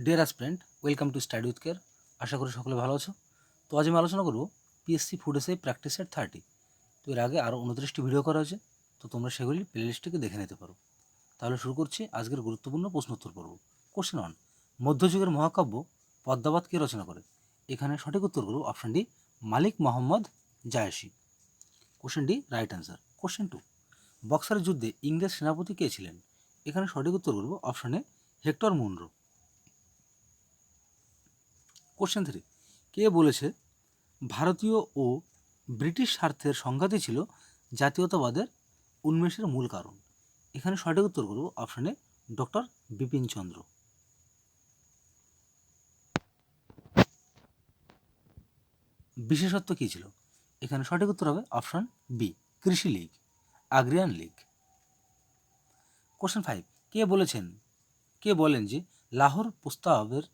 Deer aspirant, welcome to study with care. আশা করি সকলে ভালো আছো। তো আজ আমি আলোচনা করব PSC food SI practice set 30। তো এর আগে আরও 29টি ভিডিও করা হয়েছে, তো তোমরা সেগুলি প্লেলিস্টটিকে দেখে নিতে পারো। তাহলে শুরু করছি আজকের গুরুত্বপূর্ণ প্রশ্নোত্তর পর্ব। কোশ্চেন 1, মধ্যযুগের মহাকাব্য পদ্মাবত কে রচনা করে? এখানে সঠিক উত্তর করব option D, Malik Muhammad Jayasi. Question D right answer. Question 2, বক্সারের যুদ্ধে ইংরেজ সেনাপতি কে ছিলেন? এখানে সঠিক উত্তর করব option A, Hector Munro. Question 3, কে বলেছে ভারতীয় ও ব্রিটিশ স্বার্থের সংঘাতই ছিল জাতীয়তাবাদের উন্মেষের মূল কারণ? এখানে সঠিক উত্তর করব অপশানে ডক্টর বিপিন চন্দ্র। বিশেষত্ব কী ছিল? এখানে সঠিক উত্তর হবে অপশান বি, কৃষি লীগ, আগ্রিয়ান লীগ। কোশ্চেন 5, কে বলেন যে লাহোর প্রস্তাবের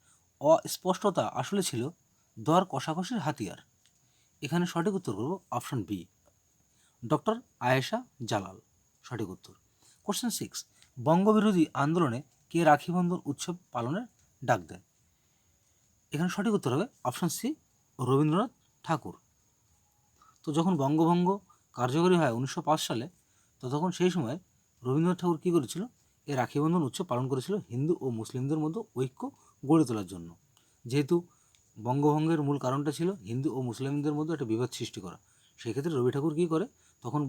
অস্পষ্টতা আসলে ছিল দর কষাকষির হাতিয়ার? এখানে সঠিক উত্তর করব option B, doctor Ayesha Jalal. সঠিক উত্তর। কোশ্চেন 6, বঙ্গবিরোধী আন্দোলনে কে রাখি বন্ধন উৎসব পালনের ডাক দেয়? এখানে সঠিক উত্তর হবে অপশান সি, রবীন্দ্রনাথ ঠাকুর। তো যখন বঙ্গভঙ্গ কার্যকরী হয় 1905 সালে, তো তখন সেই সময় রবীন্দ্রনাথ ঠাকুর কী করেছিল? এই রাখি বন্ধন উৎসব পালন করেছিল হিন্দু ও মুসলিমদের মধ্যে ঐক্য গড়ে তোলার জন্য। যেহেতু বঙ্গভঙ্গের মূল কারণটা ছিল হিন্দু ও মুসলিমদের মধ্যে একটা বিবাদ সৃষ্টি করা, সেক্ষেত্রে রবি ঠাকুর কী করে, তখন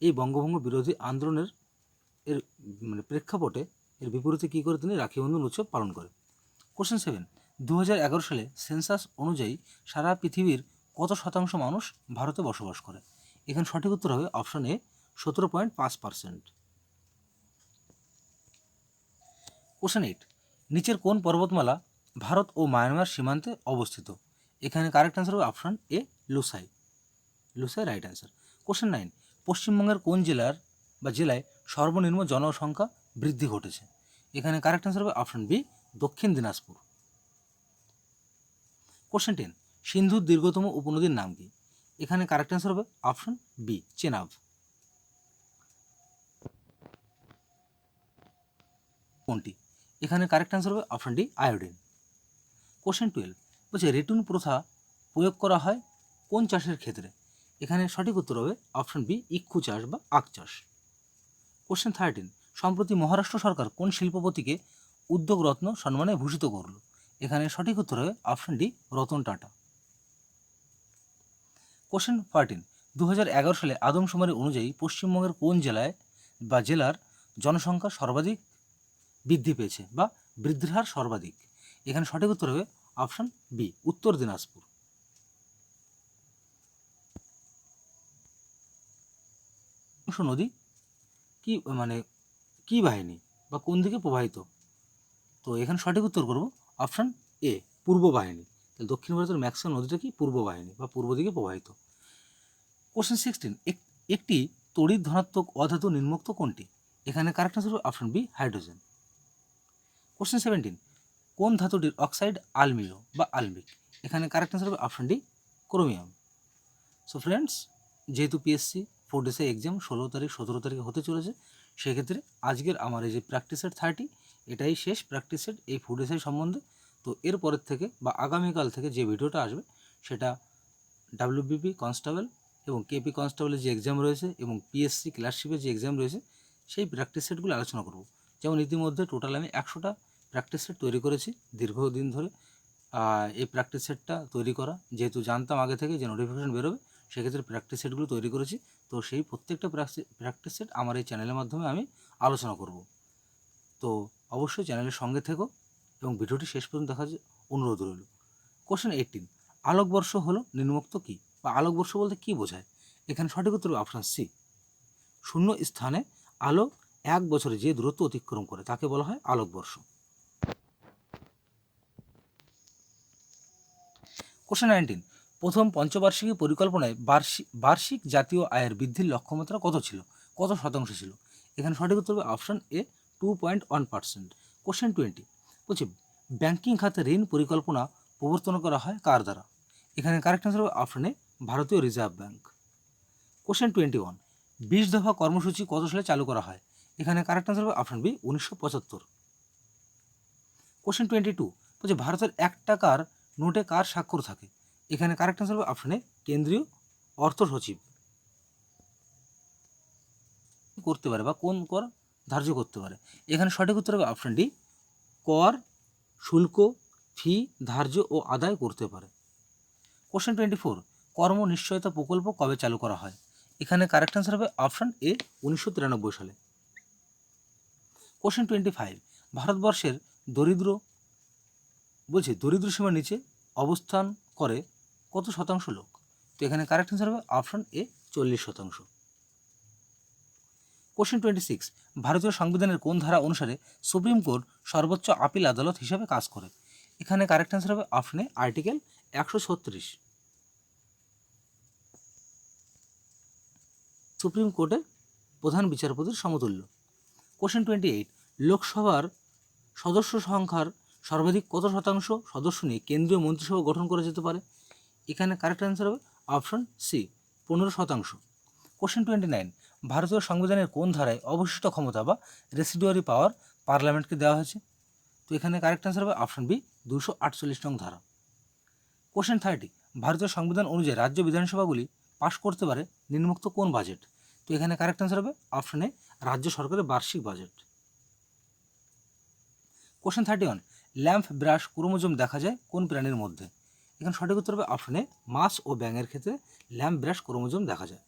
এই বঙ্গভঙ্গ বিরোধী আন্দোলনের প্রেক্ষাপটে এর বিপরীতে কী করে তিনি রাখি বন্ধন উৎসব পালন করে। কোশ্চেন 7, 2011 সালে সেন্সাস অনুযায়ী সারা পৃথিবীর কত শতাংশ মানুষ ভারতে বসবাস করে? এখানে সঠিক উত্তর হবে অপশন এ, 17.5%। কোশ্চেন 8, নিচের কোন পর্বতমালা ভারত ও মায়ানমার সীমান্তে অবস্থিত? এখানে কারেক্ট অ্যান্সার হবে অপশন এ, লুসাই। Right answer. কোশ্চেন 9, পশ্চিমবঙ্গের কোন জেলায় সর্বনিম্ন জনসংখ্যা বৃদ্ধি ঘটেছে? এখানে কারেক্ট অ্যান্সার হবে অপশন বি, দক্ষিণ দিনাজপুর। কোশ্চেন 10, সিন্ধুর দীর্ঘতম উপনদীর নাম কি? এখানে কারেক্ট অ্যান্সার হবে অপশন বি, চেনাব। কোনটি? এখানে কারেক্ট অ্যান্সার হবে অপশন ডি, আয়োডিন। কোশ্চেন 12, বলছে রেটুন প্রথা প্রয়োগ করা হয় কোন চাষের ক্ষেত্রে? এখানে সঠিক উত্তর হবে অপশন বি, ইক্ষু চাষ বা আখ চাষ। কোশ্চেন 13, সম্প্রতি মহারাষ্ট্র সরকার কোন শিল্পপতিকে উদ্যোগ রত্ন সম্মানে ভূষিত করল? এখানে সঠিক উত্তর হবে option D, Ratan Tata. Question 14, 2011 সালে আদমশুমারি অনুযায়ী পশ্চিমবঙ্গের কোন জেলার জনসংখ্যা সর্বাধিক বৃদ্ধি পেয়েছে বা বৃদ্ধির হার সর্বাধিক? এখানে সঠিক উত্তর হবে অপশন বি, উত্তর দিনাজপুর। নদী কি কি বাহিনী বা কোন দিকে প্রবাহিত? তো এখানে সঠিক উত্তর করব অপশন এ, পূর্ব বাহিনী। তাহলে দক্ষিণ ভারতের ম্যাক্সিমাম নদীটা কি? পূর্ব বাহিনী বা পূর্ব দিকে প্রবাহিত। কোশ্চেন 16, একটি তড়িৎ ধনাত্মক অধাতু নির্মুক্ত কোনটি? এখানে কারেক্ট আনসার হবে অপশন বি, হাইড্রোজেন। কোশ্চেন 17, কোন ধাতুটির অক্সাইড আলমিলো বা আলমিক? এখানে কারেক্ট আনসার হবে option D, chromium. So friends, যেহেতু পিএসসি ফুড এসআই এক্সাম 16 তারিখ 17 তারিখে হতে চলেছে, সেক্ষেত্রে আজকের আমার এই যে প্র্যাকটিস সেট 30, এটাই শেষ প্র্যাকটিস সেট এই ফুড এসআই সম্বন্ধে। তো এরপরের থেকে বা আগামীকাল থেকে যে ভিডিওটা আসবে সেটা ডাব্লিউবিপি কনস্টেবল এবং কেপি কনস্টেবলের যে এক্সাম রয়েছে এবং পিএসসি ক্লার্কশিপের যে এক্সাম রয়েছে, সেই প্র্যাকটিস সেটগুলো আলোচনা করব। যেমন ইতিমধ্যে টোটাল আমি 100টা প্র্যাকটিস সেট তৈরি করেছি দীর্ঘদিন ধরে। এই প্র্যাকটিস সেটটা তৈরি করা, যেহেতু জানতাম আগে থেকে যে নোটিফিকেশন বেরোবে, সেক্ষেত্রে প্র্যাকটিস সেটগুলো তৈরি করেছি। তো সেই প্রত্যেকটা প্র্যাকটিস সেট আমার এই চ্যানেলের মাধ্যমে আমি আলোচনা করব। তো অবশ্যই চ্যানেলের সঙ্গে থেকো এবং ভিডিওটি শেষ পর্যন্ত দেখার অনুরোধ রইল। কোশ্চেন 18, আলোকবর্ষ হলো নিম্নোক্ত কী বা আলোকবর্ষ বলতে কী বোঝায়? এখানে সঠিক উত্তর অপশান সি, শূন্য স্থানে আলো 1 বছরে যে দূরত্ব অতিক্রম করে তাকে বলা হয় আলোকবর্ষ। কোশ্চেন 19, প্রথম পঞ্চবার্ষিকী পরিকল্পনায় বার্ষিক জাতীয় আয়ের বৃদ্ধির লক্ষ্যমাত্রা কত ছিল? কত শতাংশ ছিল? এখানে সঠিক উত্তর হবে অপশান এ, 2.1%। কোশ্চেন 20, বলছে ব্যাংকিং খাতে ঋণ পরিকল্পনা প্রবর্তন করা হয় কার দ্বারা? এখানে কারেক্ট আনসার হবে অপশান এ, ভারতীয় রিজার্ভ ব্যাংক। কোশ্চেন 21, 20 দফা কর্মসূচি কত সালে চালু করা হয়? এখানে কারেক্ট আনসার হবে অপশান বি, 1975। কোশ্চেন 22, বলছে ভারতের 1 টাকার নোটে কার স্বাক্ষর থাকে? এখানে কারেক্ট অ্যান্সার হবে অপশন এ কেন্দ্রীয় অর্থ সচিব করতে পারে বা কোন কর ধার্য করতে পারে? এখানে সঠিক উত্তর হবে অপশন ডি কর, শুল্ক, ফি ধার্য ও আদায় করতে পারে। কোশ্চেন 24 কর্ম নিশ্চয়তা প্রকল্প কবে চালু করা হয়? এখানে কারেক্ট অ্যান্সার হবে অপশন এ 1993 সালে। কোশ্চেন 25 ভারতবর্ষের দরিদ্র দরিদ্র সীমার নিচে অবস্থান করে কত শতাংশ লোক? তো এখানে কারেক্ট অ্যান্সার হবে অপশন এ 40%। কোশ্চেন 26 ভারতীয় সংবিধানের কোন ধারা অনুসারে সুপ্রিম কোর্ট সর্বোচ্চ আপিল আদালত হিসাবে কাজ করে? এখানে কারেক্ট অ্যান্সার হবে অপশন এ আর্টিকেল 136। সুপ্রিম কোর্টের প্রধান বিচারপতির সমতুল্য। কোশ্চেন 28 লোকসভার সদস্য সংখ্যার সর্বাধিক কত শতাংশ সদস্য নিয়ে কেন্দ্রীয় মন্ত্রিসভা গঠন করা যেতে পারে? এখানে কারেক্ট অ্যান্সার হবে অপশন সি 15%। কোশ্চেন 29 ভারতীয় সংবিধানের কোন ধারায় অবশিষ্ট ক্ষমতা বা রেসিডুয়ারি পাওয়ার পার্লামেন্টকে দেওয়া হয়েছে? তো এখানে কারেক্ট অ্যান্সার হবে অপশন বি 248 নং ধারা। কোশ্চেন 30 ভারতীয় সংবিধান অনুযায়ী রাজ্য বিধানসভাগুলি পাশ করতে পারে নিম্নোক্ত কোন বাজেট? তো এখানে কারেক্ট অ্যান্সার হবে অপশন এ রাজ্য সরকারের বার্ষিক budget. Question 31 lamp brush chromosome দেখা যায় কোন প্রাণীর মধ্যে? এখানে সঠিক উত্তর হবে অপশন এ মাছ ও ব্যাঙের ক্ষেত্রে ল্যাম্প ব্রাশ ক্রোমোজোম দেখা যায়।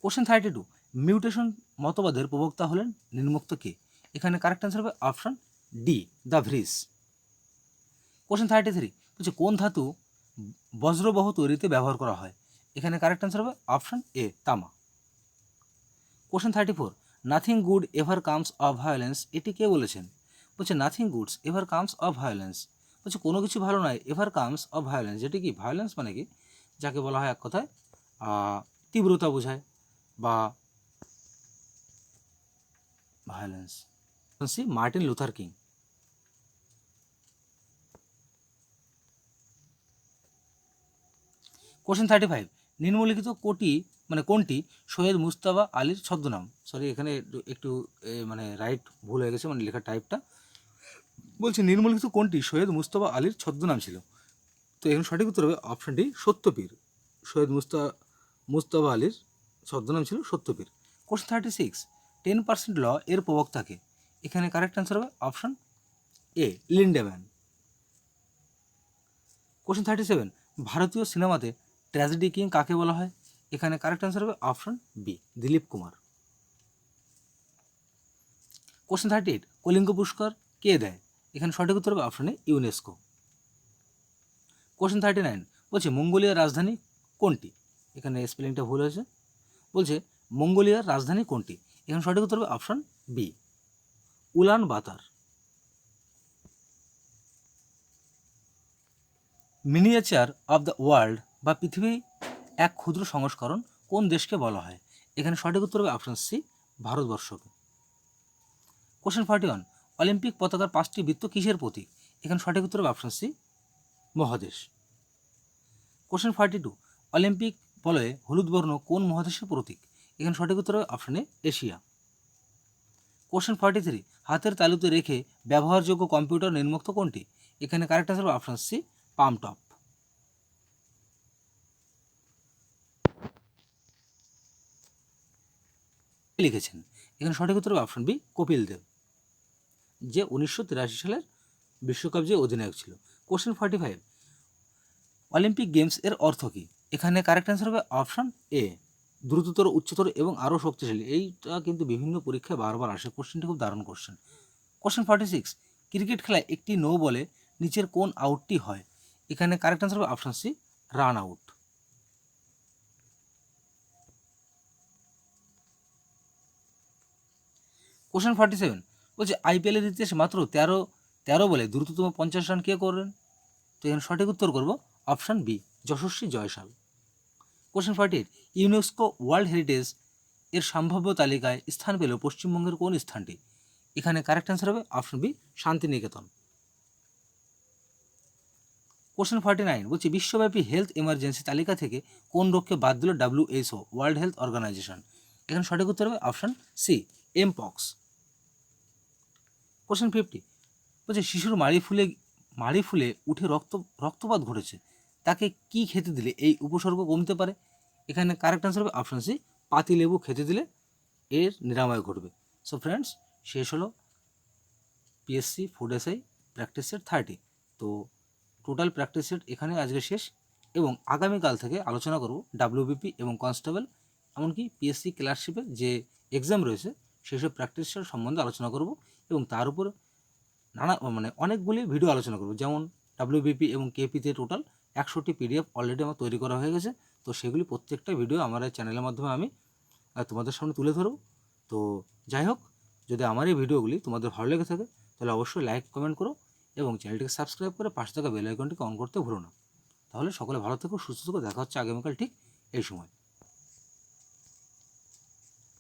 কোশ্চেন 32 মিউটেশন মতবাদের প্রবক্তা হলেন নিম্নোক্ত কে? এখানে কারেক্ট অ্যান্সার হবে option D the Vries. Question 33 বলছে কোন ধাতু বজ্রবহ তৈরিতে ব্যবহার করা হয়? এখানে কারেক্ট অ্যান্সার হবে অপশন এ তামা। Question 34 nothing good ever comes of violence এটি কে বলেছেন? বলছে nothing goods ever comes of violence, বলছে কোনো কিছু ভালো নয় এভার কামস অফ ভায়োলেন্স, যেটি কি ভায়োলেন্স মানে কি যাকে বলা হয় এক কথায় তীব্রতা বোঝায় বা violence. C Martin Luther King. Question 35 নিম্নলিখিত কোনটি সৈয়দ মুজতবা আলীর ছদ্মনাম? সরি এখানে একটু মানে রাইট ভুল হয়ে গেছে, মানে লেখার টাইপটা। বলছে নিম্নলিখিত কোনটি সৈয়দ মুজতবা আলীর ছদ্মনাম ছিল? তো এখানে সঠিক উত্তর হবে অপশন ডি সত্যপীর। সৈয়দ মুজতবা আলীর ছদ্মনাম ছিল সত্যপীর। কোশ্চেন 36 10% ল এর প্রবক্তাকে? এখানে কারেক্ট অ্যান্সার হবে অপশন এ লিন্ডেম্যান। কোশ্চেন 37 ভারতীয় সিনেমাতে ট্র্যাজেডি কিং কাকে বলা হয়? এখানে কারেক্ট অ্যান্সার হবে option B Dilip Kumar. Question 38 Kalinga পুরস্কার কে দেয়? এখানে সঠিক উত্তর হবে অপশন এ ইউনেস্কো। কোশ্চেন 39 বলছে মঙ্গোলিয়ার রাজধানী কোনটি? এখানে স্পেলিংটা ভুল হয়েছে। বলছে মঙ্গোলিয়ার রাজধানী কোনটি? এখানে সঠিক উত্তর হবে অপশন বি উলান বাতার। মিনিয়েচার অফ দ্য ওয়ার্ল্ড বা পৃথিবী এক ক্ষুদ্র সংস্করণ কোন দেশকে বলা হয়? এখানে সঠিক উত্তর হবে অপশন সি ভারতবর্ষকে। কোশ্চেন 41 অলিম্পিক পতাকার 5টি বৃত্ত কিসের প্রতীক? এখানে সঠিক উত্তর হবে অপশন সি মহাদেশ। কোশ্চেন 42 অলিম্পিক বলয়ে হলুদ বর্ণ কোন মহাদেশের প্রতীক? এখানে সঠিক উত্তর হবে অপশন এ এশিয়া। কোশ্চেন 43 হাতের তালুতে রেখে ব্যবহারযোগ্য কম্পিউটার নিম্নোক্ত কোনটি? এখানে কারেক্ট অ্যান্সার হবে অপশন সি পাম টপ। লিখেছেন এখানে সঠিক উত্তর হবে অপশন বি কপিল দেব, যে 1983 সালের বিশ্বকাপ যে অধিনায়ক ছিল। কোশ্চেন 45 অলিম্পিক গেমস এর অর্থ কী? এখানে কারেক্ট অ্যান্সার হবে অপশন এ দ্রুততর উচ্চতর এবং আরও শক্তিশালী। এইটা কিন্তু বিভিন্ন পরীক্ষায় বারবার আসে, কোশ্চেনটি খুব দারুণ কোশ্চেন। কোশ্চেন 46 ক্রিকেট খেলায় একটি নো বলে নিচের কোন আউটটি হয়? এখানে কারেক্ট অ্যান্সার হবে option C run out. Question 47 বলছে আইপিএলের ইতিহাসে মাত্র তেরো বলে দ্রুততম 50 রান কে করবেন? তো এখানে সঠিক উত্তর করব অপশন বি যশস্বী জয়সাল। কোশ্চেন 48 ইউনেস্কো ওয়ার্ল্ড হেরিটেজ এর সম্ভাব্য তালিকায় স্থান পেল পশ্চিমবঙ্গের কোন স্থানটি? এখানে কারেক্ট অ্যান্সার হবে অপশন বি শান্তিনিকেতন। কোশ্চেন 49 বলছি বিশ্বব্যাপী হেলথ এমার্জেন্সি তালিকা থেকে কোন রোগকে বাদ দিল WHO ওয়ার্ল্ড হেলথ অর্গানাইজেশন? এখানে সঠিক উত্তর হবে অপশন সি এমপক্স। কোশ্চেন 50 বলছে শিশুর মাড়ি ফুলে উঠে রক্তপাত ঘটেছে, তাকে কি খেতে দিলে এই উপসর্গ কমতে পারে? এখানে কারেক্ট আনসার হবে অপশন সি, পাতিলেবু খেতে দিলে এর নিরাময় ঘটবে। সো ফ্রেন্ডস, শেষ হলো PSC food SI practice set 30। তো টোটাল প্র্যাকটিস সেট এখানে আজকে শেষ, এবং আগামীকাল থেকে আলোচনা করব ডাব্লিউবিপি এবং কনস্টেবল, এমনকি পিএসসি ক্লার্কশিপের যে এক্সাম রয়েছে সেসব প্র্যাকটিস সেট সম্বন্ধে আলোচনা করব, এবং তার উপর অনেকগুলি ভিডিও আলোচনা করব। যেমন ডাব্লিউবিপি এবং কেপিতে টোটাল 100টি পিডিএফ অলরেডি আমার তৈরি করা হয়ে গেছে। তো সেগুলি প্রত্যেকটা ভিডিও আমার এই চ্যানেলের মাধ্যমে আমি তোমাদের সামনে তুলে ধরব। তো যাই হোক, যদি আমার এই ভিডিওগুলি তোমাদের ভালো লেগে থাকে তাহলে অবশ্যই লাইক কমেন্ট করো, এবং চ্যানেলটিকে সাবস্ক্রাইব করে পাশে থাকা বেল আইকনটিকে অন করতে ভুলো না। তাহলে সকলে ভালো থেকো, সুস্থ থেকো, দেখা হচ্ছে আগামীকাল ঠিক এই সময়।